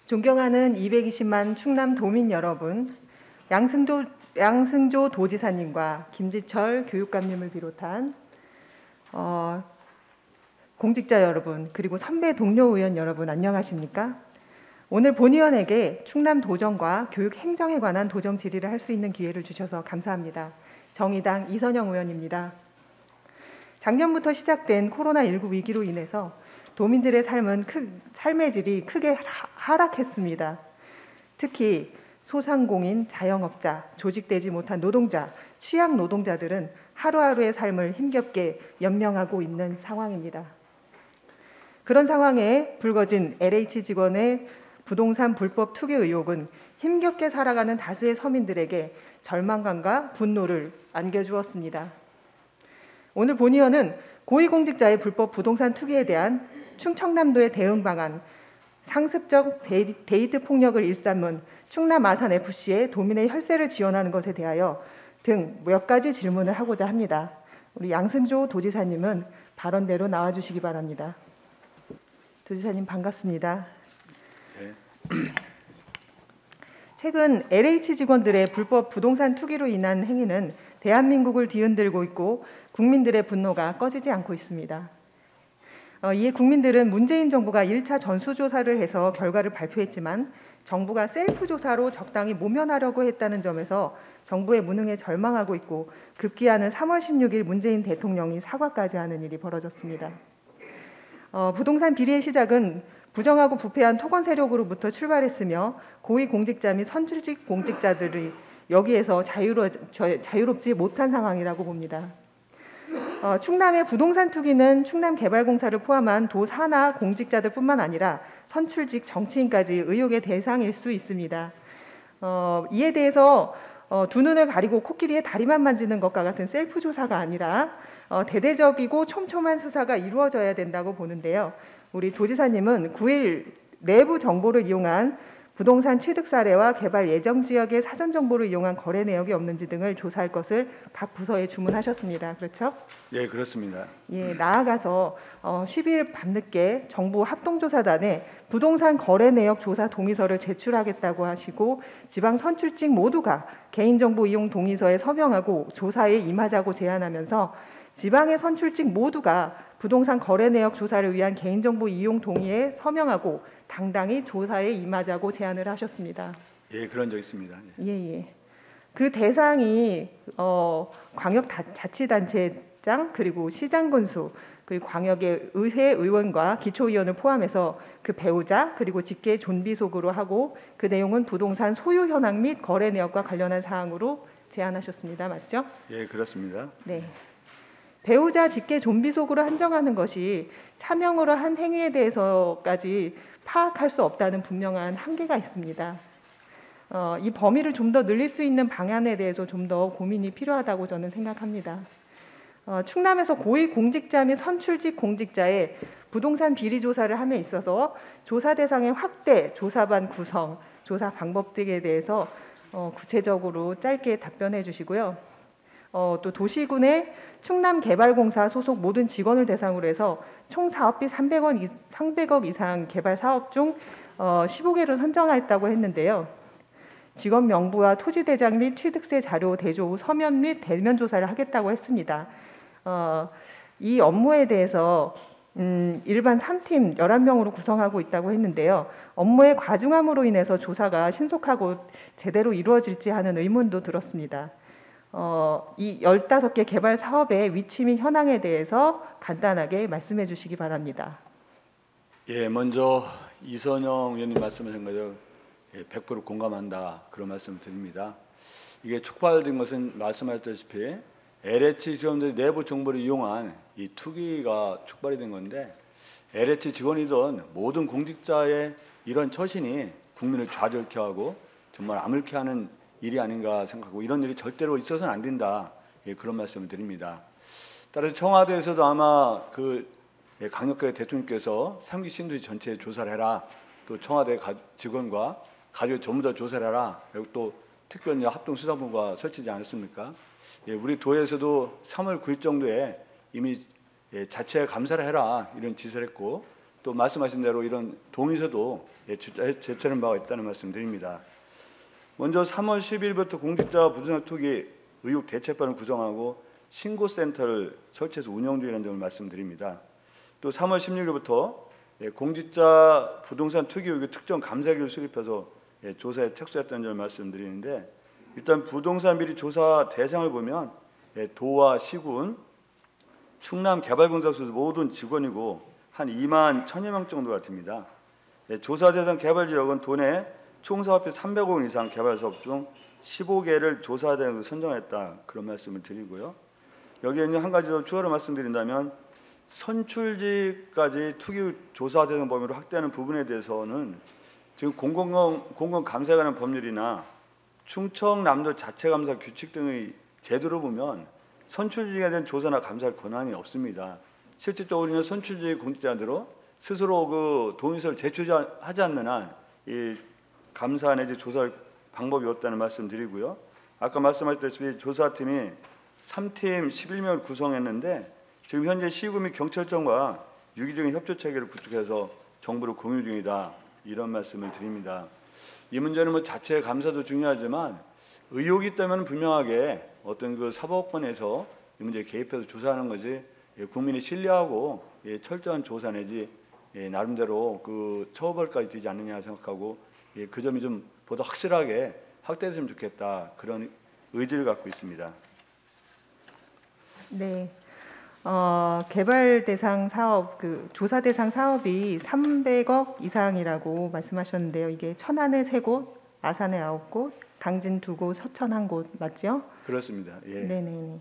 존경하는 220만 충남 도민 여러분, 양승조 도지사님과 김지철 교육감님을 비롯한 공직자 여러분, 그리고 선배 동료 의원 여러분 안녕하십니까? 오늘 본의원에게 충남 도정과 교육 행정에 관한 도정 질의를 할 수 있는 기회를 주셔서 감사합니다. 정의당 이선영 의원입니다. 작년부터 시작된 코로나19 위기로 인해서 도민들의 삶의 질이 크게 하락했습니다. 특히 소상공인, 자영업자, 조직되지 못한 노동자, 취약 노동자들은 하루하루의 삶을 힘겹게 연명하고 있는 상황입니다. 그런 상황에 불거진 LH 직원의 부동산 불법 투기 의혹은 힘겹게 살아가는 다수의 서민들에게 절망감과 분노를 안겨주었습니다. 오늘 본의원은 고위공직자의 불법 부동산 투기에 대한 충청남도의 대응 방안, 상습적 데이트 폭력을 일삼은 충남 아산FC의 도민의 혈세를 지원하는 것에 대하여 등 몇 가지 질문을 하고자 합니다. 우리 양승조 도지사님은 발언대로 나와주시기 바랍니다. 도지사님 반갑습니다. 네. 최근 LH 직원들의 불법 부동산 투기로 인한 행위는 대한민국을 뒤흔들고 있고 국민들의 분노가 꺼지지 않고 있습니다. 이에 국민들은 문재인 정부가 1차 전수조사를 해서 결과를 발표했지만 정부가 셀프 조사로 적당히 모면하려고 했다는 점에서 정부의 무능에 절망하고 있고 급기야는 3월 16일 문재인 대통령이 사과까지 하는 일이 벌어졌습니다. 부동산 비리의 시작은 부정하고 부패한 토건 세력으로부터 출발했으며 고위공직자 및 선출직 공직자들이 여기에서 자유롭지 못한 상황이라고 봅니다. 충남의 부동산 투기는 충남개발공사를 포함한 도 산하 공직자들 뿐만 아니라 선출직 정치인까지 의혹의 대상일 수 있습니다. 이에 대해서 두 눈을 가리고 코끼리의 다리만 만지는 것과 같은 셀프 조사가 아니라 대대적이고 촘촘한 수사가 이루어져야 된다고 보는데요. 우리 도지사님은 9일 내부 정보를 이용한 부동산 취득 사례와 개발 예정 지역의 사전 정보를 이용한 거래 내역이 없는지 등을 조사할 것을 각 부서에 주문하셨습니다. 그렇죠? 예, 그렇습니다. 예, 나아가서 12일 밤늦게 정부 합동조사단에 부동산 거래 내역 조사 동의서를 제출하겠다고 하시고 지방 선출직 모두가 개인정보 이용 동의서에 서명하고 조사에 임하자고 제안하면서 지방의 선출직 모두가 부동산 거래 내역 조사를 위한 개인정보 이용 동의에 서명하고 당당히 조사에 임하자고 제안을 하셨습니다. 예, 그런 적 있습니다. 예. 그 대상이 광역자치단체장 그리고 시장군수 그리고 광역의 의회 의원과 기초의원을 포함해서 그 배우자 그리고 직계 존비속으로 하고 그 내용은 부동산 소유 현황 및 거래 내역과 관련한 사항으로 제안하셨습니다. 맞죠? 예, 그렇습니다. 네. 배우자 직계 존비속으로 한정하는 것이 차명으로 한 행위에 대해서까지 파악할 수 없다는 분명한 한계가 있습니다. 이 범위를 좀 더 늘릴 수 있는 방안에 대해서 좀 더 고민이 필요하다고 저는 생각합니다. 충남에서 고위공직자 및 선출직 공직자의 부동산 비리 조사를 함에 있어서 조사 대상의 확대, 조사반 구성, 조사 방법 등에 대해서 구체적으로 짧게 답변해 주시고요. 또 도시군의 충남개발공사 소속 모든 직원을 대상으로 해서 총 사업비 300억 이상 개발 사업 중 15개를 선정했다고 했는데요. 직원 명부와 토지 대장 및 취득세 자료 대조 후 서면 및 대면 조사를 하겠다고 했습니다. 이 업무에 대해서 일반 3팀 11명으로 구성하고 있다고 했는데요. 업무의 과중함으로 인해서 조사가 신속하고 제대로 이루어질지 하는 의문도 들었습니다. 이 15개 개발 사업의 위치 및 현황에 대해서 간단하게 말씀해 주시기 바랍니다. 예, 먼저 이선영 의원님 말씀하신 거죠. 100% 공감한다 그런 말씀을 드립니다. 이게 촉발된 것은 말씀하셨다시피 LH 직원들이 내부 정보를 이용한 이 투기가 촉발이 된 건데 LH 직원이든 모든 공직자의 이런 처신이 국민을 좌절케 하고 정말 암울케 하는 일이 아닌가 생각하고 이런 일이 절대로 있어서는 안 된다. 예, 그런 말씀을 드립니다. 따라서 청와대에서도 아마 강력하게 대통령께서 3기 신도시 전체 조사를 해라. 또 청와대 직원과 가족 전부 다 조사를 해라. 그리고 또 특별 합동수사부가 설치지 않았습니까? 예, 우리 도에서도 3월 9일 정도에 이미 자체 감사를 해라 이런 지시를 했고 또 말씀하신 대로 이런 동의서도 제출한 바가 있다는 말씀드립니다. 먼저 3월 10일부터 공직자 부동산 투기 의혹 대책반을 구성하고 신고센터를 설치해서 운영 중이라는 점을 말씀드립니다. 또 3월 16일부터 공직자 부동산 투기 의혹 특정 감사기를 수립해서 조사에 착수했다는 점을 말씀드리는데, 일단 부동산 비리 조사 대상을 보면 도와 시군, 충남 개발공사소 모든 직원이고 한 2만 1,000여 명 정도가 됩니다. 조사 대상 개발 지역은 도내 총 사업비 300억 원 이상 개발 사업 중 15개를 조사 대상으로 선정했다, 그런 말씀을 드리고요. 여기에 있는 한 가지 더 추가로 말씀드린다면, 선출직까지 투기 조사 대상 범위로 확대하는 부분에 대해서는 지금 공공감사에 관한 법률이나 충청남도 자체감사 규칙 등의 제도로 보면 선출직에 대한 조사나 감사할 권한이 없습니다. 실질적으로 우리는 선출직 공직자들로 스스로 그 동의서를 제출하지 않는 한 이 감사 내지 조사할 방법이 없다는 말씀드리고요. 아까 말씀하셨다시피 조사팀이 3팀 11명을 구성했는데, 지금 현재 시군 및 경찰청과 유기적인 협조 체계를 구축해서 정보를 공유 중이다, 이런 말씀을 드립니다. 이 문제는 뭐 자체 감사도 중요하지만 의혹이 있다면 분명하게 어떤 그 사법권에서 이 문제에 개입해서 조사하는 것이 국민이 신뢰하고 철저한 조사 내지 나름대로 그 처벌까지 되지 않느냐 생각하고, 그 점이 좀 보다 확실하게 확대했으면 좋겠다, 그런 의지를 갖고 있습니다. 네. 개발 대상 사업, 그 조사 대상 사업이 300억 이상이라고 말씀하셨는데요. 이게 천안에 3곳, 아산에 9곳, 당진 2곳, 서천 1곳 맞죠? 그렇습니다. 예. 네네.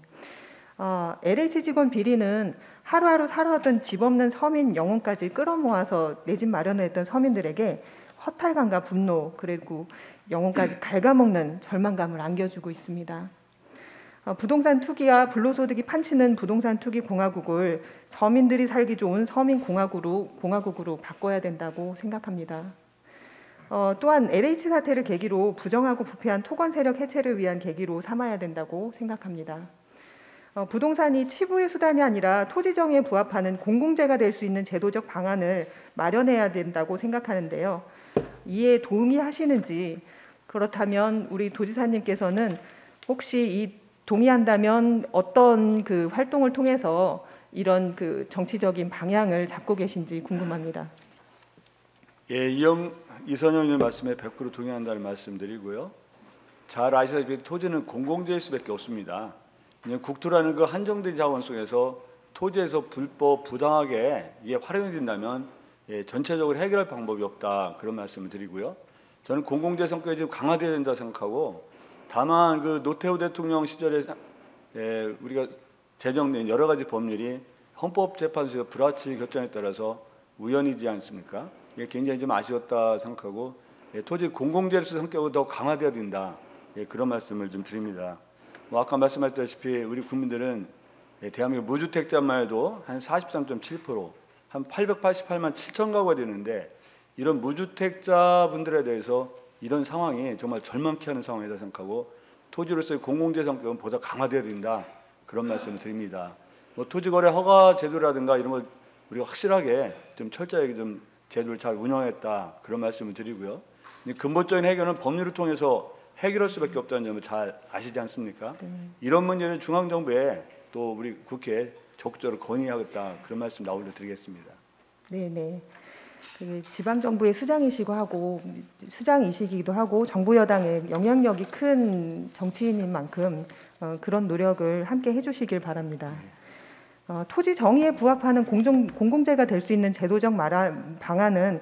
LH 직원 비리는 하루하루 살아왔던 집 없는 서민 영혼까지 끌어모아서 내 집 마련을 했던 서민들에게 허탈감과 분노, 그리고 영혼까지 갉아먹는 절망감을 안겨주고 있습니다. 부동산 투기와 불로소득이 판치는 부동산 투기 공화국을 서민들이 살기 좋은 서민 공화국으로 바꿔야 된다고 생각합니다. 또한 LH 사태를 계기로 부정하고 부패한 토건 세력 해체를 위한 계기로 삼아야 된다고 생각합니다. 부동산이 치부의 수단이 아니라 토지 정의에 부합하는 공공재가 될 수 있는 제도적 방안을 마련해야 된다고 생각하는데요. 이에 동의하시는지, 그렇다면 우리 도지사님께서는 혹시 이 동의한다면 어떤 그 활동을 통해서 이런 그 정치적인 방향을 잡고 계신지 궁금합니다. 예, 이선영 의원 말씀에 100% 동의한다는 말씀드리고요. 잘 아시다시피 토지는 공공재일 수밖에 없습니다. 국토라는 그 한정된 자원 속에서 토지에서 불법 부당하게 이게 활용이 된다면 전체적으로 해결할 방법이 없다, 그런 말씀을 드리고요. 저는 공공재 성격이 좀 강화돼야 된다 생각하고, 다만 그 노태우 대통령 시절에 우리가 제정된 여러 가지 법률이 헌법재판소에서 불합치 결정에 따라서 우연이지 않습니까? 이게 굉장히 좀 아쉬웠다 생각하고, 토지 공공재로서 성격이 더 강화돼야 된다, 그런 말씀을 좀 드립니다. 뭐 아까 말씀하셨다시피 우리 국민들은 대한민국 무주택자만 해도 한 43.7%, 한 888만 7천 가구가 되는데, 이런 무주택자분들에 대해서 이런 상황이 정말 절망케 하는 상황이다 생각하고, 토지로서의 공공재 성격은 보다 강화돼야 된다, 그런 말씀을 드립니다. 뭐 토지거래 허가 제도라든가 이런 걸 우리가 확실하게 좀 철저하게 좀 제도를 잘 운영했다, 그런 말씀을 드리고요. 근본적인 해결은 법률을 통해서 해결할 수밖에 없다는 점을 잘 아시지 않습니까? 이런 문제는 중앙정부에 또 우리 국회에 적극적으로 건의하겠다, 그런 말씀 나올려 드리겠습니다. 네네. 그 지방 정부의 수장이시기도 하고 정부 여당의 영향력이 큰 정치인인 만큼 그런 노력을 함께 해주시길 바랍니다. 토지 정의에 부합하는 공공재가 될 수 있는 제도적 방안은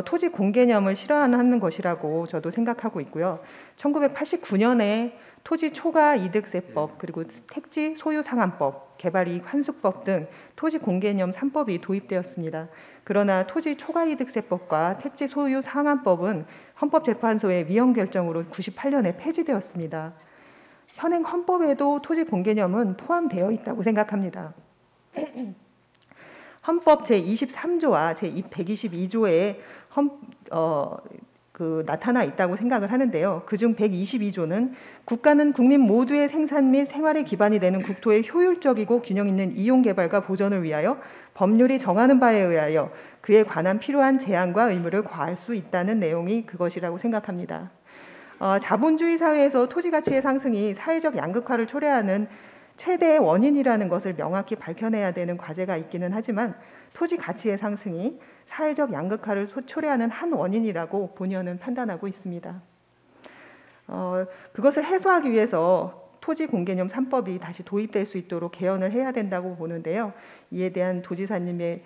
토지 공개념을 실현하는 것이라고 저도 생각하고 있고요. 1989년에 토지 초과 이득세법, 그리고 택지 소유 상한법, 개발이익 환수법 등 토지 공개념 3법이 도입되었습니다. 그러나 토지 초과 이득세법과 택지 소유 상한법은 헌법재판소의 위헌 결정으로 98년에 폐지되었습니다. 현행 헌법에도 토지 공개념은 포함되어 있다고 생각합니다. 헌법 제23조와 제122조에 나타나 있다고 생각을 하는데요. 그중 122조는 국가는 국민 모두의 생산 및 생활의 기반이 되는 국토의 효율적이고 균형 있는 이용 개발과 보전을 위하여 법률이 정하는 바에 의하여 그에 관한 필요한 제한과 의무를 과할 수 있다는 내용이 그것이라고 생각합니다. 자본주의 사회에서 토지 가치의 상승이 사회적 양극화를 초래하는 최대의 원인이라는 것을 명확히 밝혀내야 되는 과제가 있기는 하지만 토지 가치의 상승이 사회적 양극화를 초래하는 한 원인이라고 본의원은 판단하고 있습니다. 그것을 해소하기 위해서 토지 공개념 3법이 다시 도입될 수 있도록 개헌을 해야 된다고 보는데요. 이에 대한 도지사님의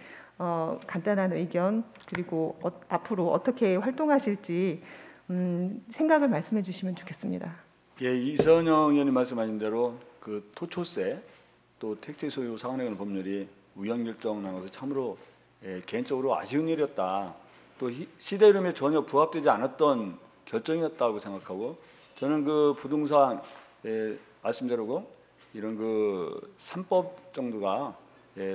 간단한 의견 그리고 앞으로 어떻게 활동하실지 생각을 말씀해 주시면 좋겠습니다. 예, 이선영 의원님 말씀하신 대로 그 토초세 또 택지 소유 상환에 관한 법률이 우연 결정난 것은 참으로 개인적으로 아쉬운 일이었다. 또 시대 흐름에 전혀 부합되지 않았던 결정이었다고 생각하고 저는 그 부동산 말씀대로 이런 그 3법 정도가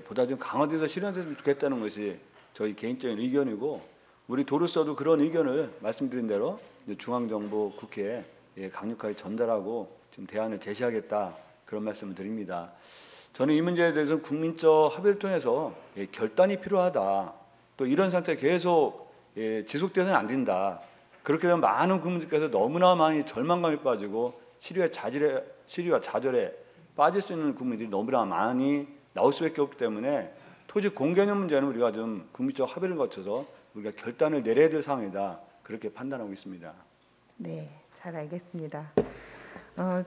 보다 좀 강화돼서 실현됐으면 좋겠다는 것이 저희 개인적인 의견이고 우리 도로서도 그런 의견을 말씀드린 대로 중앙정부 국회에 강력하게 전달하고 지금 대안을 제시하겠다 그런 말씀을 드립니다. 저는 이 문제에 대해서 국민적 합의를 통해서 결단이 필요하다. 또 이런 상태 계속 지속돼서는 안 된다. 그렇게 되면 많은 국민들께서 너무나 많이 절망감에 빠지고 시리와 좌절에 빠질 수 있는 국민들이 너무나 많이 나올 수밖에 없기 때문에 토지 공개념 문제는 우리가 좀 국민적 합의를 거쳐서 우리가 결단을 내려야 될 상황이다. 그렇게 판단하고 있습니다. 네, 잘 알겠습니다.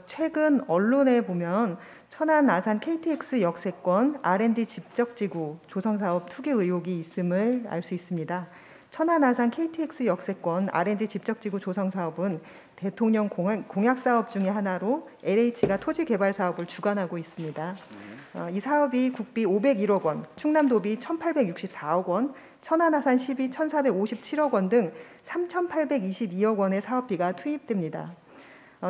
최근 언론에 보면 천안 아산 KTX 역세권 R&D 집적지구 조성사업 투기 의혹이 있음을 알 수 있습니다. 천안 아산 KTX 역세권 R&D 집적지구 조성사업은 대통령 공약 사업 중의 하나로 LH가 토지 개발 사업을 주관하고 있습니다. 이 사업이 국비 501억 원, 충남도비 1,864억 원, 천안 아산 시비 1,457억 원 등 3,822억 원의 사업비가 투입됩니다.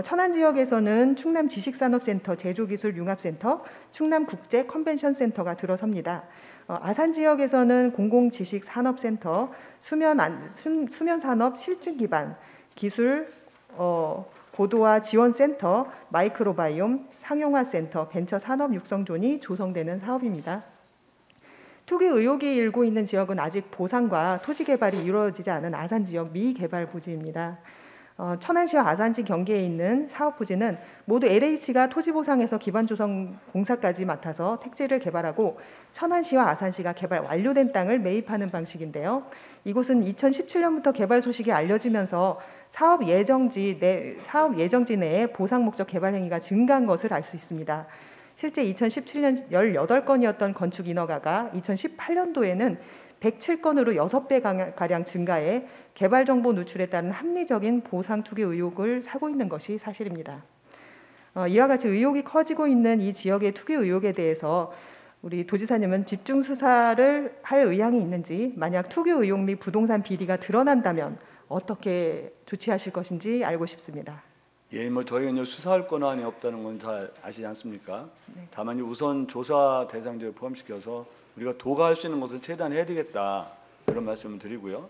천안 지역에서는 충남 지식산업센터 제조기술융합센터, 충남국제 컨벤션센터가 들어섭니다. 아산 지역에서는 공공지식산업센터, 수면산업 실증기반, 기술 고도화 지원센터, 마이크로바이옴, 상용화센터, 벤처산업육성존이 조성되는 사업입니다. 투기 의혹이 일고 있는 지역은 아직 보상과 토지 개발이 이루어지지 않은 아산 지역 미개발 부지입니다. 천안시와 아산시 경계에 있는 사업 부지는 모두 LH가 토지 보상에서 기반 조성 공사까지 맡아서 택지를 개발하고 천안시와 아산시가 개발 완료된 땅을 매입하는 방식인데요. 이곳은 2017년부터 개발 소식이 알려지면서 사업 예정지 내에 보상 목적 개발 행위가 증가한 것을 알 수 있습니다. 실제 2017년 18건이었던 건축 인허가가 2018년도에는 107건으로 6배가량 증가해 개발 정보 누출에 따른 합리적인 보상 투기 의혹을 사고 있는 것이 사실입니다. 이와 같이 의혹이 커지고 있는 이 지역의 투기 의혹에 대해서 우리 도지사님은 집중 수사를 할 의향이 있는지, 만약 투기 의혹 및 부동산 비리가 드러난다면 어떻게 조치하실 것인지 알고 싶습니다. 예, 뭐 저희가 수사할 권한이 없다는 건 잘 아시지 않습니까? 네. 다만 우선 조사 대상자를 포함시켜서 우리가 도가할 수 있는 것을 최대한 해야 되겠다 그런 말씀을 드리고요.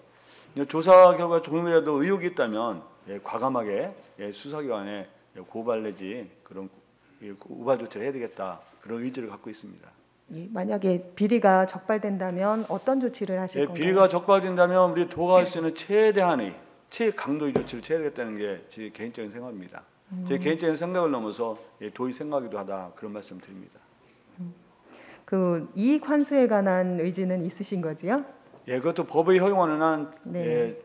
조사 결과 조금이라도 의혹이 있다면 과감하게 수사기관에 고발 내지 그런 우발 조치를 해야 되겠다 그런 의지를 갖고 있습니다. 만약에 비리가 적발된다면 어떤 조치를 하실 건가요? 비리가 적발된다면 우리 도가할 수 있는 최대한의 최강도의 조치를 취해야겠다는 게 제 개인적인 생각입니다. 제 개인적인 생각을 넘어서 도의 생각이기도 하다 그런 말씀 드립니다. 그 이익 환수에 관한 의지는 있으신 거지요? 예, 그것도 법의 허용하는 한 네.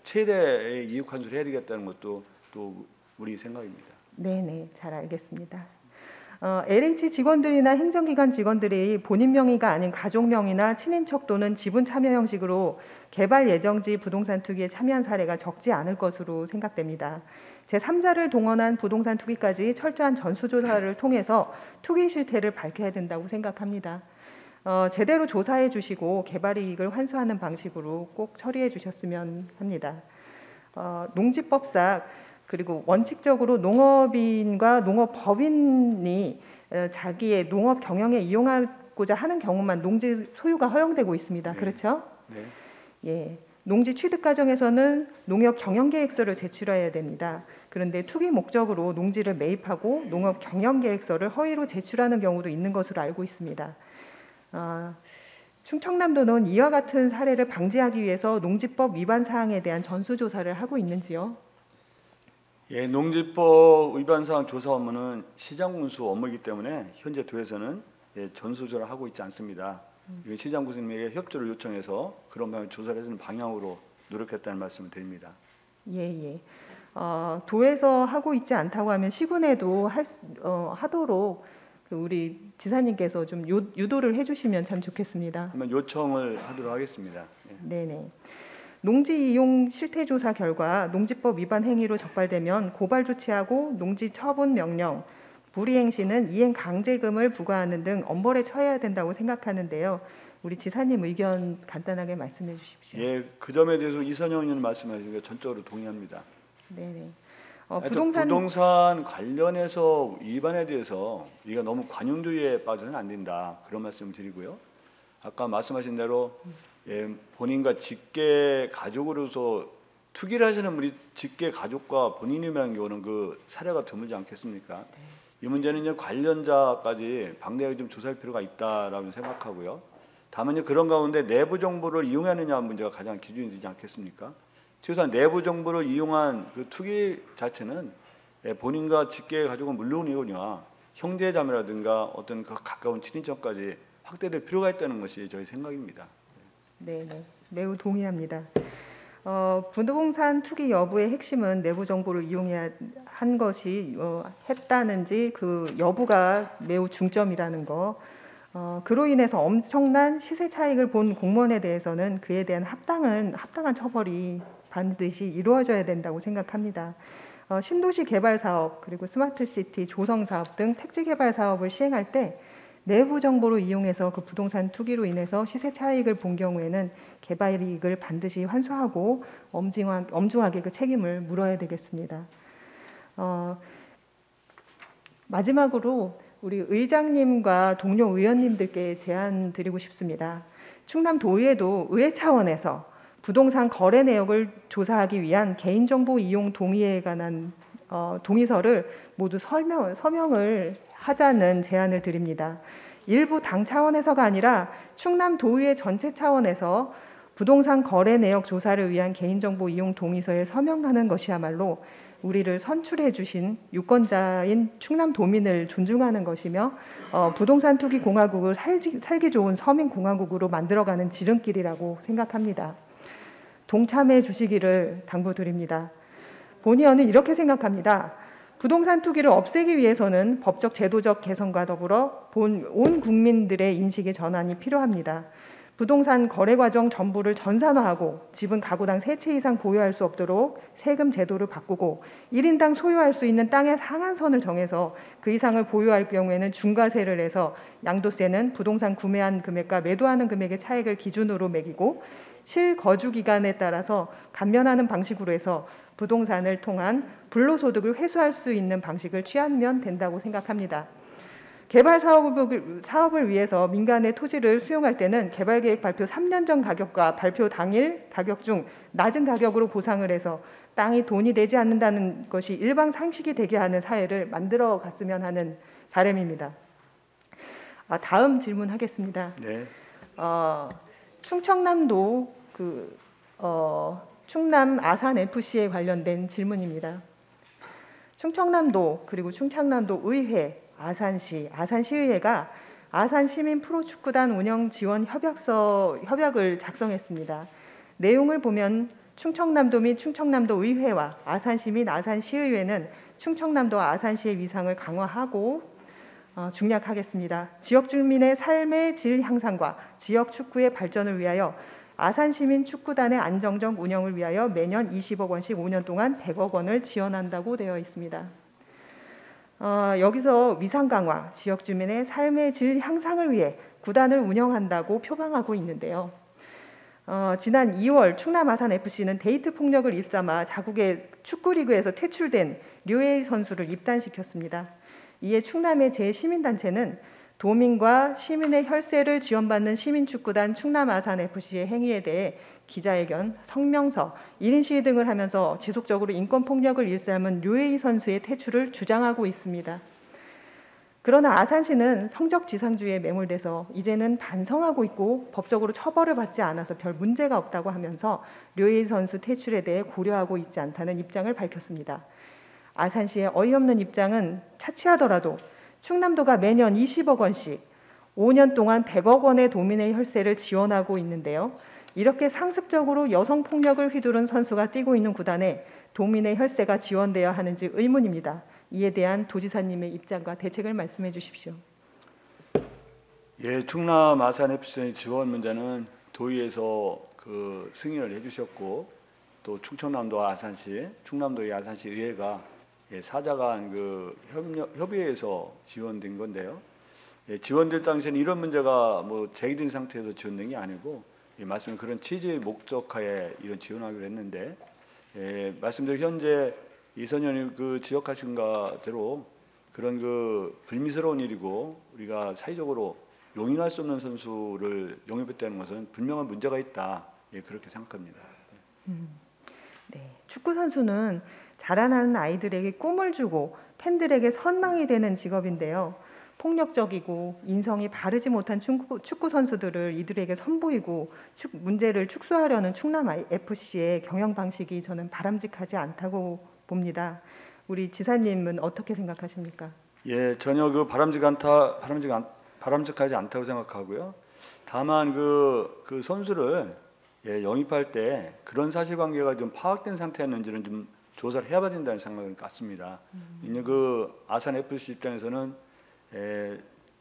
최대의 이익 환수를 해야 되겠다는 것도 또 우리 생각입니다. 네, 잘 알겠습니다. LH 직원들이나 행정기관 직원들이 본인 명의가 아닌 가족 명의나 친인척 또는 지분 참여 형식으로 개발 예정지 부동산 투기에 참여한 사례가 적지 않을 것으로 생각됩니다. 제3자를 동원한 부동산 투기까지 철저한 전수조사를 통해서 투기 실태를 밝혀야 된다고 생각합니다. 제대로 조사해 주시고 개발 이익을 환수하는 방식으로 꼭 처리해 주셨으면 합니다. 농지법상 그리고 원칙적으로 농업인과 농업법인이 자기의 농업 경영에 이용하고자 하는 경우만 농지 소유가 허용되고 있습니다. 네. 그렇죠? 네. 예. 농지 취득 과정에서는 농업 경영 계획서를 제출해야 됩니다. 그런데 투기 목적으로 농지를 매입하고 농업 경영 계획서를 허위로 제출하는 경우도 있는 것으로 알고 있습니다. 충청남도는 이와 같은 사례를 방지하기 위해서 농지법 위반 사항에 대한 전수조사를 하고 있는지요? 예, 농지법 위반 사항 조사 업무는 시장군수 업무이기 때문에 현재 도에서는 전수조사를 하고 있지 않습니다. 이건 시장군수님에게 협조를 요청해서 그런 방향 조사를 해주는 방향으로 노력했다는 말씀을 드립니다. 예. 도에서 하고 있지 않다고 하면 시군에도 하도록 우리 지사님께서 좀 유도를 해주시면 참 좋겠습니다. 그러면 요청을 하도록 하겠습니다. 예. 네네. 농지 이용 실태 조사 결과 농지법 위반 행위로 적발되면 고발 조치하고 농지 처분 명령, 불이행 시는 이행 강제금을 부과하는 등 엄벌에 처해야 된다고 생각하는데요. 우리 지사님 의견 간단하게 말씀해 주십시오. 예, 그 점에 대해서 이선영 의원 말씀하신 게 전적으로 동의합니다. 네네. 부동산 관련해서 위반에 대해서 우리가 너무 관용주의에 빠져서는 안 된다 그런 말씀을 드리고요. 아까 말씀하신 대로 본인과 직계 가족으로서 투기를 하시는 분이 직계 가족과 본인이라는 경우는 그 사례가 드물지 않겠습니까? 네. 이 문제는 이제 관련자까지 방대하게 좀 조사할 필요가 있다라고 생각하고요. 다만 그런 가운데 내부 정보를 이용하느냐 문제가 가장 기준이 되지 않겠습니까? 최소한 내부 정보를 이용한 그 투기 자체는 본인과 직계 가족은 물론이거니와 형제자매라든가 어떤 그 가까운 친인척까지 확대될 필요가 있다는 것이 저희 생각입니다. 네, 매우 동의합니다. 부동산 투기 여부의 핵심은 내부 정보를 이용해야 한 것이 했다는지 그 여부가 매우 중점이라는 거. 그로 인해서 엄청난 시세 차익을 본 공무원에 대해서는 그에 대한 합당한 처벌이 반드시 이루어져야 된다고 생각합니다. 신도시 개발 사업 그리고 스마트시티 조성 사업 등 택지 개발 사업을 시행할 때 내부 정보를 이용해서 그 부동산 투기로 인해서 시세 차익을 본 경우에는 개발 이익을 반드시 환수하고 엄중하게 그 책임을 물어야 되겠습니다. 마지막으로 우리 의장님과 동료 의원님들께 제안 드리고 싶습니다. 충남도의회도 의회 차원에서 부동산 거래 내역을 조사하기 위한 개인정보 이용 동의에 관한 동의서를 모두 서명을 하자는 제안을 드립니다. 일부 당 차원에서가 아니라 충남도의회 전체 차원에서 부동산 거래 내역 조사를 위한 개인정보 이용 동의서에 서명하는 것이야말로 우리를 선출해 주신 유권자인 충남도민을 존중하는 것이며 부동산 투기 공화국을 살기 좋은 서민 공화국으로 만들어가는 지름길이라고 생각합니다. 동참해 주시기를 당부드립니다. 본의원은 이렇게 생각합니다. 부동산 투기를 없애기 위해서는 법적 제도적 개선과 더불어 온 국민들의 인식의 전환이 필요합니다. 부동산 거래 과정 전부를 전산화하고 집은 가구당 3채 이상 보유할 수 없도록 세금 제도를 바꾸고 1인당 소유할 수 있는 땅의 상한선을 정해서 그 이상을 보유할 경우에는 중과세를 해서 양도세는 부동산 구매한 금액과 매도하는 금액의 차액을 기준으로 매기고 실거주 기간에 따라서 감면하는 방식으로 해서 부동산을 통한 불로소득을 회수할 수 있는 방식을 취하면 된다고 생각합니다. 개발 사업을 위해서 민간의 토지를 수용할 때는 개발계획 발표 3년 전 가격과 발표 당일 가격 중 낮은 가격으로 보상을 해서 땅이 돈이 되지 않는다는 것이 일반 상식이 되게 하는 사회를 만들어 갔으면 하는 바람입니다. 다음 질문하겠습니다. 네. 충청남도 충남 아산 FC에 관련된 질문입니다. 충청남도 그리고 충청남도 의회 아산시의회가 아산시민 프로축구단 운영 지원 협약을 작성했습니다. 내용을 보면 충청남도 및 충청남도 의회와 아산시 및 아산시의회는 충청남도와 아산시의 위상을 강화하고 중략하겠습니다. 지역 주민의 삶의 질 향상과 지역 축구의 발전을 위하여 아산시민 축구단의 안정적 운영을 위하여 매년 20억 원씩 5년 동안 100억 원을 지원한다고 되어 있습니다. 여기서 위상 강화, 지역 주민의 삶의 질 향상을 위해 구단을 운영한다고 표방하고 있는데요. 지난 2월 충남 아산 FC는 데이트 폭력을 일삼아 자국의 축구리그에서 퇴출된 류에이 선수를 입단시켰습니다. 이에 충남의 제 시민단체는 도민과 시민의 혈세를 지원받는 시민축구단 충남 아산 FC의 행위에 대해 기자회견, 성명서, 1인 시위 등을 하면서 지속적으로 인권폭력을 일삼은 류에이 선수의 퇴출을 주장하고 있습니다. 그러나 아산시는 성적 지상주의에 매몰돼서 이제는 반성하고 있고 법적으로 처벌을 받지 않아서 별 문제가 없다고 하면서 류일 선수 퇴출에 대해 고려하고 있지 않다는 입장을 밝혔습니다. 아산시의 어이없는 입장은 차치하더라도 충남도가 매년 20억 원씩 5년 동안 100억 원의 도민의 혈세를 지원하고 있는데요. 이렇게 상습적으로 여성 폭력을 휘두른 선수가 뛰고 있는 구단에 도민의 혈세가 지원되어야 하는지 의문입니다. 이에 대한 도지사님의 입장과 대책을 말씀해 주십시오. 예, 충남 아산 FC 지원 문제는 도의에서 그 승인을 해주셨고 또 충청남도 아산시, 충남도의 아산시 의회가 사자간 그 협의회에서 지원된 건데요. 지원될 당시에는 이런 문제가 뭐 제기된 상태에서 지원된 게 아니고 말씀 그런 취지의 목적하에 이런 지원하기로 했는데 말씀대로 현재 이선현이 그 지적하신 바대로 그런 그 불미스러운 일이고 우리가 사회적으로 용인할 수 없는 선수를 영입했다는 것은 분명한 문제가 있다. 그렇게 생각합니다. 네, 축구 선수는 자라나는 아이들에게 꿈을 주고 팬들에게 선망이 되는 직업인데요. 폭력적이고 인성이 바르지 못한 축구 선수들을 이들에게 선보이고 문제를 축소하려는 충남 FC의 경영 방식이 저는 바람직하지 않다고 봅니다. 우리 지사님은 어떻게 생각하십니까? 예, 전혀 그 바람직하지 않다고 생각하고요. 다만 그 선수를 영입할 때 그런 사실관계가 좀 파악된 상태였는지는 좀 조사를 해봐야 된다는 생각은 같습니다. 이제 그 아산 FC 입장에서는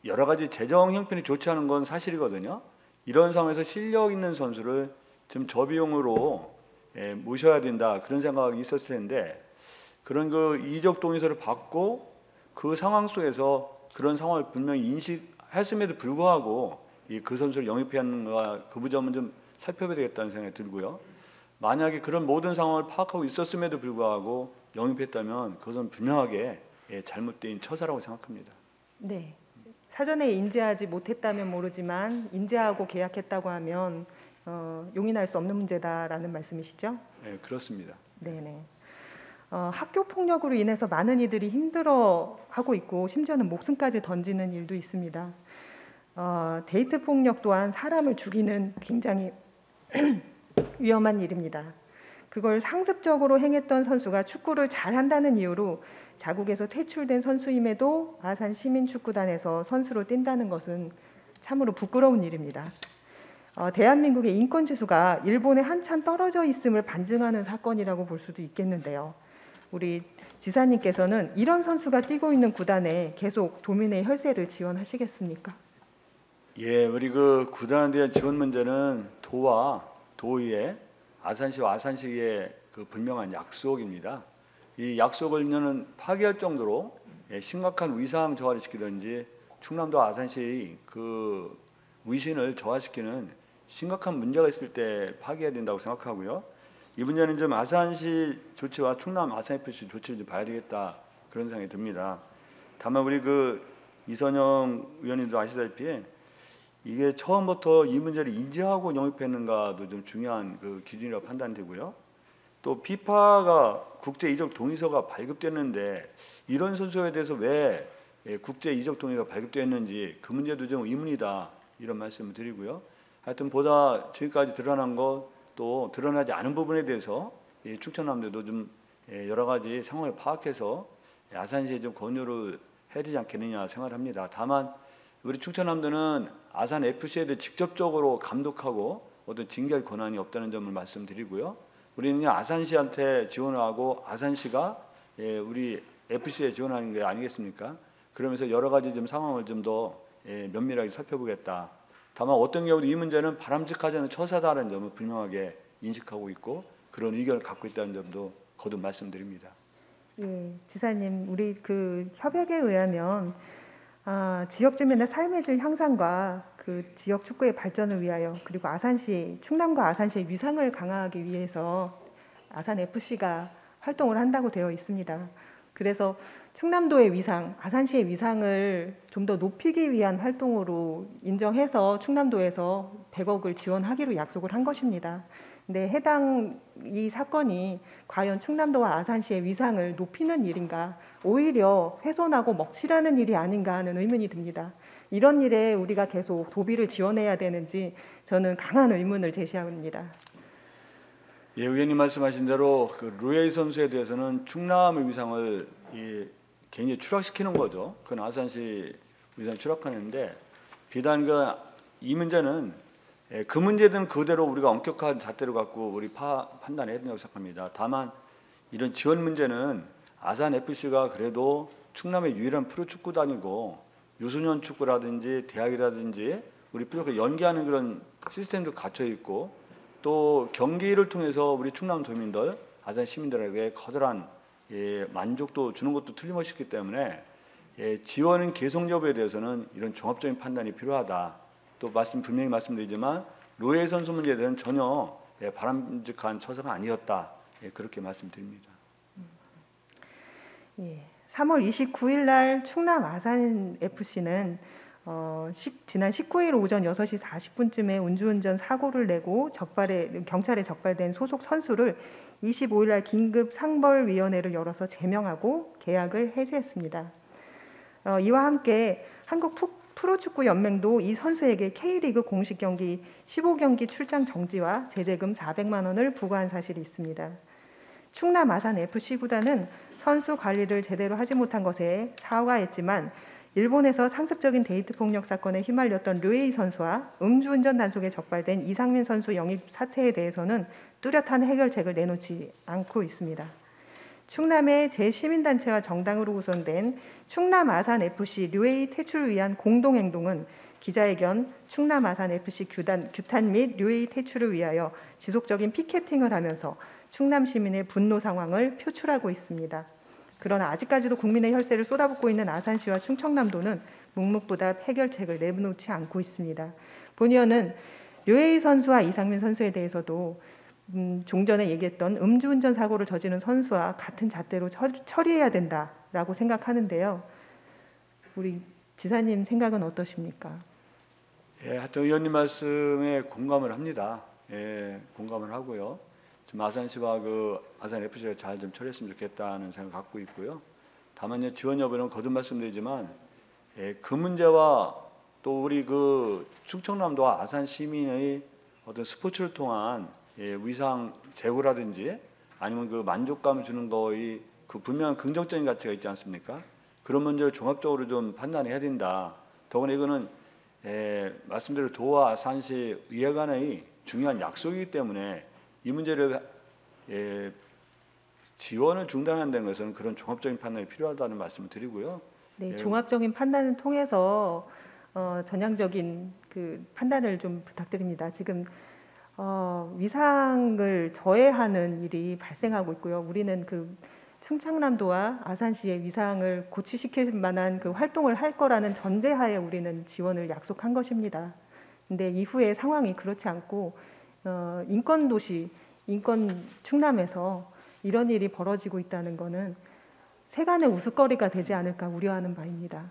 여러 가지 재정 형편이 좋지 않은 건 사실이거든요. 이런 상황에서 실력 있는 선수를 좀 저비용으로 모셔야 된다 그런 생각이 있었을 텐데 그런 그 이적 동의서를 받고 그 상황 속에서 그런 상황을 분명히 인식했음에도 불구하고 그 선수를 영입해야 하는가 그 부분은 좀 살펴봐야 되겠다는 생각이 들고요. 만약에 그런 모든 상황을 파악하고 있었음에도 불구하고 영입했다면 그것은 분명하게 잘못된 처사라고 생각합니다. 네. 사전에 인지하지 못했다면 모르지만 인지하고 계약했다고 하면 용인할 수 없는 문제다라는 말씀이시죠? 네, 그렇습니다. 네네. 학교 폭력으로 인해서 많은 이들이 힘들어하고 있고 심지어는 목숨까지 던지는 일도 있습니다. 데이트 폭력 또한 사람을 죽이는 굉장히 위험한 일입니다. 그걸 상습적으로 행했던 선수가 축구를 잘한다는 이유로 자국에서 퇴출된 선수임에도 아산 시민축구단에서 선수로 뛴다는 것은 참으로 부끄러운 일입니다. 대한민국의 인권 지수가 일본에 한참 떨어져 있음을 반증하는 사건이라고 볼 수도 있겠는데요. 우리 지사님께서는 이런 선수가 뛰고 있는 구단에 계속 도민의 혈세를 지원하시겠습니까? 예, 우리 그 구단에 대한 지원 문제는 도와 도의회, 아산시와 아산시의 그 분명한 약속입니다. 이 약속을 파기할 정도로 심각한 위상 저하를 시키든지 충남도 아산시의 그 위신을 저하시키는 심각한 문제가 있을 때 파기해야 된다고 생각하고요. 이 문제는 좀 아산시 조치와 충남 아산FC 조치를 좀 봐야 되겠다 그런 생각이 듭니다. 다만 우리 그 이선영 의원님도 아시다시피 이게 처음부터 이 문제를 인지하고 영입했는가도 좀 중요한 그 기준이라고 판단되고요. 또 피파가 국제 이적 동의서가 발급됐는데 이런 선수에 대해서 왜 국제 이적 동의가 발급됐는지 그 문제도 좀 의문이다 이런 말씀을 드리고요. 하여튼 보다 지금까지 드러난 것 또 드러나지 않은 부분에 대해서 충청남도도 좀 여러 가지 상황을 파악해서 아산시에 좀 권유를 해야 되지 않겠느냐 생각을 합니다. 다만 우리 충청남도는 아산 FC에 대해 직접적으로 감독하고 어떤 징계할 권한이 없다는 점을 말씀드리고요. 우리는 아산시한테 지원을 하고 아산시가 우리 FC에 지원하는 게 아니겠습니까? 그러면서 여러 가지 좀 상황을 좀 더 면밀하게 살펴보겠다. 다만 어떤 경우도 이 문제는 바람직하지 않은 처사다라는 점을 분명하게 인식하고 있고 그런 의견을 갖고 있다는 점도 거듭 말씀드립니다. 예, 지사님, 우리 그 협약에 의하면 지역 주민의 삶의 질 향상과 그 지역 축구의 발전을 위하여 그리고 아산시, 충남과 아산시의 위상을 강화하기 위해서 아산 FC가 활동을 한다고 되어 있습니다. 그래서 충남도의 위상, 아산시의 위상을 좀 더 높이기 위한 활동으로 인정해서 충남도에서 100억을 지원하기로 약속을 한 것입니다. 네, 해당 이 사건이 과연 충남도와 아산시의 위상을 높이는 일인가, 오히려 훼손하고 먹칠하는 일이 아닌가 하는 의문이 듭니다. 이런 일에 우리가 계속 도비를 지원해야 되는지 저는 강한 의문을 제시합니다. 예, 의원님 말씀하신 대로 그 루에이 선수에 대해서는 충남의 위상을 굉장히 추락시키는 거죠. 그건 아산시 위상 추락하는데 비단 이 문제는 그 문제는 그대로 우리가 엄격한 잣대로 갖고 우리 판단해야 된다고 생각합니다. 다만 이런 지원 문제는 아산 FC가 그래도 충남의 유일한 프로축구단이고 유소년 축구라든지 대학이라든지 우리 프로가 연계하는 그런 시스템도 갖춰 있고 또 경기를 통해서 우리 충남 도민들, 아산 시민들에게 커다란 만족도 주는 것도 틀림없이 있기 때문에 지원은 계속 여부에 대해서는 이런 종합적인 판단이 필요하다. 또 분명히 말씀드리지만 로에 선수 문제에 대해서는 전혀 바람직한 처사가 아니었다. 그렇게 말씀드립니다. 예, 3월 29일 날 충남 아산 FC는 지난 19일 오전 6시 40분쯤에 음주운전 사고를 내고 경찰에 적발된 소속 선수를 25일 날 긴급 상벌위원회를 열어서 제명하고 계약을 해지했습니다. 이와 함께 한국 프로축구연맹도 이 선수에게 K리그 공식 경기 15경기 출장 정지와 제재금 400만 원을 부과한 사실이 있습니다. 충남 아산 FC 구단은 선수 관리를 제대로 하지 못한 것에 사과했지만 일본에서 상습적인 데이트 폭력 사건에 휘말렸던 류에이 선수와 음주운전 단속에 적발된 이상민 선수 영입 사태에 대해서는 뚜렷한 해결책을 내놓지 않고 있습니다. 충남의 제시민단체와 정당으로 구성된 충남 아산 FC 류에이 퇴출을 위한 공동행동은 기자회견 충남 아산 FC 규탄 및 류에이 퇴출을 위하여 지속적인 피켓팅을 하면서 충남 시민의 분노 상황을 표출하고 있습니다. 그러나 아직까지도 국민의 혈세를 쏟아붓고 있는 아산시와 충청남도는 묵묵부답 해결책을 내놓지 않고 있습니다. 본의원은 류에이 선수와 이상민 선수에 대해서도 종전에 얘기했던 음주운전 사고를 저지른 선수와 같은 잣대로 처리해야 된다라고 생각하는데요. 우리 지사님 생각은 어떠십니까? 예, 하여튼 의원님 말씀에 공감을 합니다. 공감을 하고요. 좀 아산시와 아산 FC가 잘 좀 처리했으면 좋겠다는 생각 갖고 있고요. 다만 지원 여부는 거듭 말씀드리지만 그 문제와 또 우리 충청남도와 아산 시민의 어떤 스포츠를 통한 위상 제고라든지 아니면 만족감을 주는 거의 분명한 긍정적인 가치가 있지 않습니까? 그런 문제를 종합적으로 좀 판단해야 된다. 더구나 이거는 말씀대로 도와 아산시 의회 간의 중요한 약속이기 때문에 이 문제를 지원을 중단한다는 것은 그런 종합적인 판단이 필요하다는 말씀을 드리고요. 네, 종합적인 판단을 통해서 전향적인 판단을 좀 부탁드립니다. 지금 위상을 저해하는 일이 발생하고 있고요. 우리는 충청남도와 아산시의 위상을 고취시킬 만한 활동을 할 거라는 전제하에 우리는 지원을 약속한 것입니다. 근데 이후에 상황이 그렇지 않고 인권도시, 인권 충남에서 이런 일이 벌어지고 있다는 것은 세간의 우스거리가 되지 않을까 우려하는 바입니다.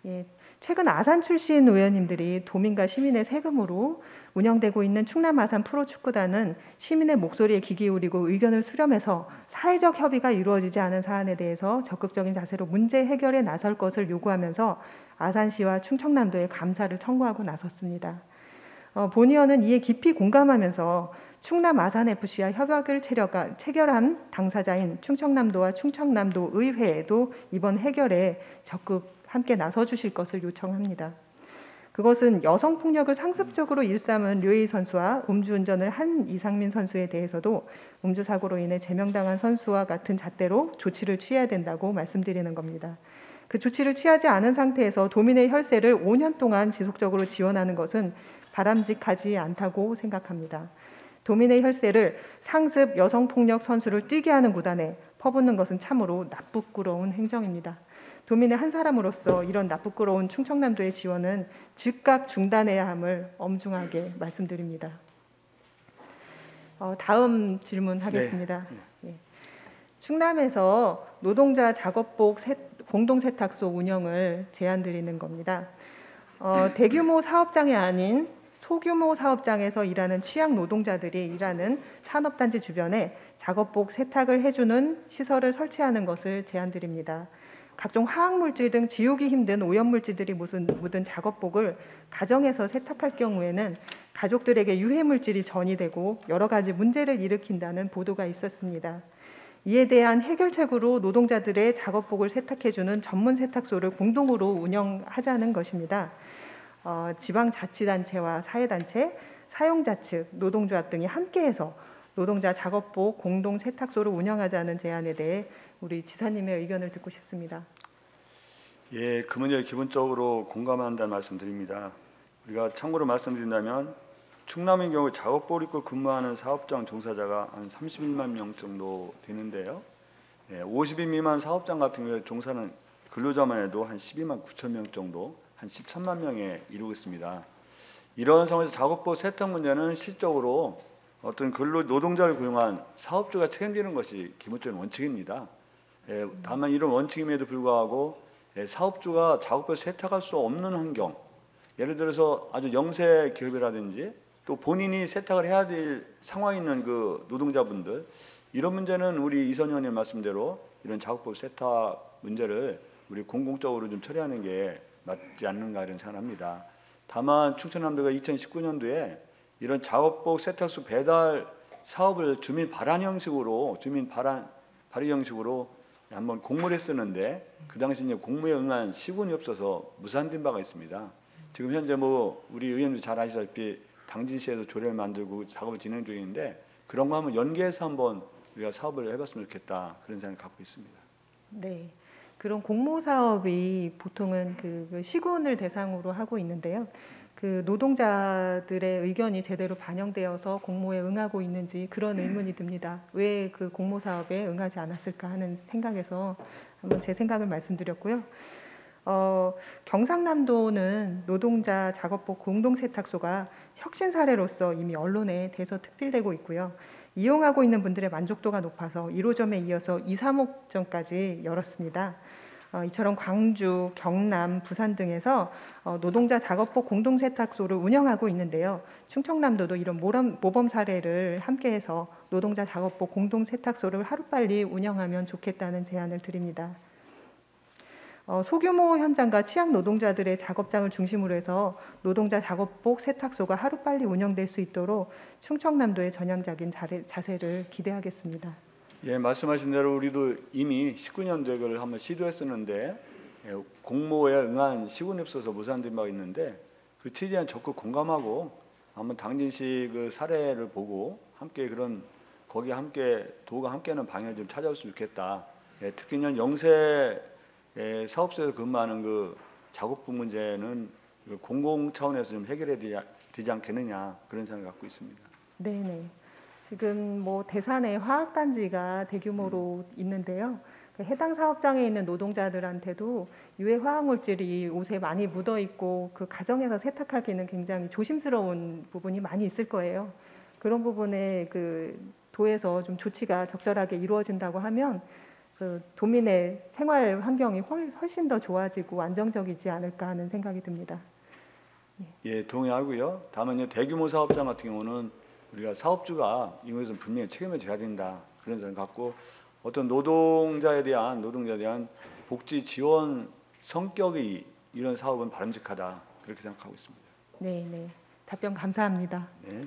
예, 최근 아산 출신 의원님들이 도민과 시민의 세금으로 운영되고 있는 충남 아산 프로축구단은 시민의 목소리에 귀 기울이고 의견을 수렴해서 사회적 협의가 이루어지지 않은 사안에 대해서 적극적인 자세로 문제 해결에 나설 것을 요구하면서 아산시와 충청남도에 감사를 청구하고 나섰습니다. 본의원은 이에 깊이 공감하면서 충남 아산FC와 협약을 체결한 당사자인 충청남도와 충청남도 의회에도 이번 해결에 적극 함께 나서주실 것을 요청합니다. 그것은 여성폭력을 상습적으로 일삼은 류에이 선수와 음주운전을 한 이상민 선수에 대해서도 음주사고로 인해 제명당한 선수와 같은 잣대로 조치를 취해야 된다고 말씀드리는 겁니다. 그 조치를 취하지 않은 상태에서 도민의 혈세를 5년 동안 지속적으로 지원하는 것은 바람직하지 않다고 생각합니다. 도민의 혈세를 상습 여성폭력 선수를 뛰게 하는 구단에 퍼붓는 것은 참으로 나쁘끄러운 행정입니다. 도민의 한 사람으로서 이런 나쁘끄러운 충청남도의 지원은 즉각 중단해야 함을 엄중하게 말씀드립니다. 다음 질문하겠습니다. 네. 충남에서 노동자 작업복 공동세탁소 운영을 제안드리는 겁니다. 대규모 사업장이 아닌 소규모 사업장에서 일하는 취약 노동자들이 일하는 산업단지 주변에 작업복 세탁을 해주는 시설을 설치하는 것을 제안드립니다. 각종 화학물질 등 지우기 힘든 오염물질들이 묻은 작업복을 가정에서 세탁할 경우에는 가족들에게 유해물질이 전이되고 여러 가지 문제를 일으킨다는 보도가 있었습니다. 이에 대한 해결책으로 노동자들의 작업복을 세탁해주는 전문 세탁소를 공동으로 운영하자는 것입니다. 지방자치단체와 사회단체, 사용자 측, 노동조합 등이 함께해서 노동자 작업복 공동 세탁소를 운영하자는 제안에 대해 우리 지사님의 의견을 듣고 싶습니다. 예, 그 문제에 기본적으로 공감한다는 말씀드립니다. 우리가 참고로 말씀드린다면 충남의 경우 작업복을 입고 근무하는 사업장 종사자가 한 31만 명 정도 되는데요. 50인 미만 사업장 같은 경우에 종사는 근로자만 해도 한 12만 9천 명 정도, 한 13만 명에 이르고 있습니다. 이런 상황에서 작업복 세탁 문제는 실적으로 어떤 노동자를 고용한 사업주가 책임지는 것이 기본적인 원칙입니다. 다만 이런 원칙임에도 불구하고 사업주가 작업복을 세탁할 수 없는 환경, 예를 들어서 아주 영세 기업이라든지 또 본인이 세탁을 해야 될 상황에 있는 그 노동자분들, 이런 문제는 우리 이선 의원님 말씀대로 이런 작업복 세탁 문제를 우리 공공적으로 좀 처리하는 게 맞지 않는가 이런 생각합니다. 다만 충청남도가 2019년도에 이런 작업복 세탁소 배달 사업을 주민 발의 형식으로 한번 공모를 했었는데 그 당시 이제 공모에 응한 시군이 없어서 무산된 바가 있습니다. 지금 현재 뭐 우리 의원님도 잘 아시다시피 당진시에도 조례를 만들고 작업을 진행 중인데 그런 거 한번 연계해서 한번 우리가 사업을 해봤으면 좋겠다 그런 생각을 갖고 있습니다. 네, 그런 공모 사업이 보통은 그 시군을 대상으로 하고 있는데요. 그 노동자들의 의견이 제대로 반영되어서 공모에 응하고 있는지 그런 의문이 듭니다. 왜 그 공모 사업에 응하지 않았을까 하는 생각에서 한번 제 생각을 말씀드렸고요. 경상남도는 노동자 작업복 공동 세탁소가 혁신 사례로서 이미 언론에 대서특필되고 있고요. 이용하고 있는 분들의 만족도가 높아서 1호점에 이어서 2, 3호점까지 열었습니다. 이처럼 광주, 경남, 부산 등에서 노동자 작업복 공동 세탁소를 운영하고 있는데요. 충청남도도 이런 모범 사례를 함께해서 노동자 작업복 공동 세탁소를 하루빨리 운영하면 좋겠다는 제안을 드립니다. 소규모 현장과 취약 노동자들의 작업장을 중심으로 해서 노동자 작업복 세탁소가 하루빨리 운영될 수 있도록 충청남도의 전향적인 자세를 기대하겠습니다. 예, 말씀하신 대로 우리도 이미 19년도에 그걸 한번 시도했었는데 공모에 응한 시군이 없어서 무산된 바가 있는데 그 취지에 적극 공감하고 한번 당진시 그 사례를 보고 함께 거기 함께 도가 함께하는 방향을 좀 찾아왔으면 좋겠다. 특히 영세 사업소에서 근무하는 그 작업복 문제는 공공 차원에서 좀 해결해야 되지 않겠느냐 그런 생각을 갖고 있습니다. 네네. 지금 뭐 대산에 화학단지가 대규모로 있는데요. 해당 사업장에 있는 노동자들한테도 유해 화학물질이 옷에 많이 묻어 있고 그 가정에서 세탁하기는 굉장히 조심스러운 부분이 많이 있을 거예요. 그런 부분에 그 도에서 좀 조치가 적절하게 이루어진다고 하면 그 도민의 생활 환경이 훨씬 더 좋아지고 안정적이지 않을까 하는 생각이 듭니다. 예, 동의하고요. 다만 대규모 사업장 같은 경우는 우리가 사업주가 이것은 분명히 책임을 져야 된다 그런 생각 갖고 어떤 노동자에 대한 복지 지원 성격의 이런 사업은 바람직하다 그렇게 생각하고 있습니다. 네, 답변 감사합니다. 네.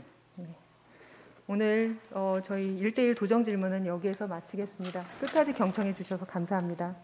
오늘 저희 1대1 도정 질문은 여기에서 마치겠습니다. 끝까지 경청해 주셔서 감사합니다.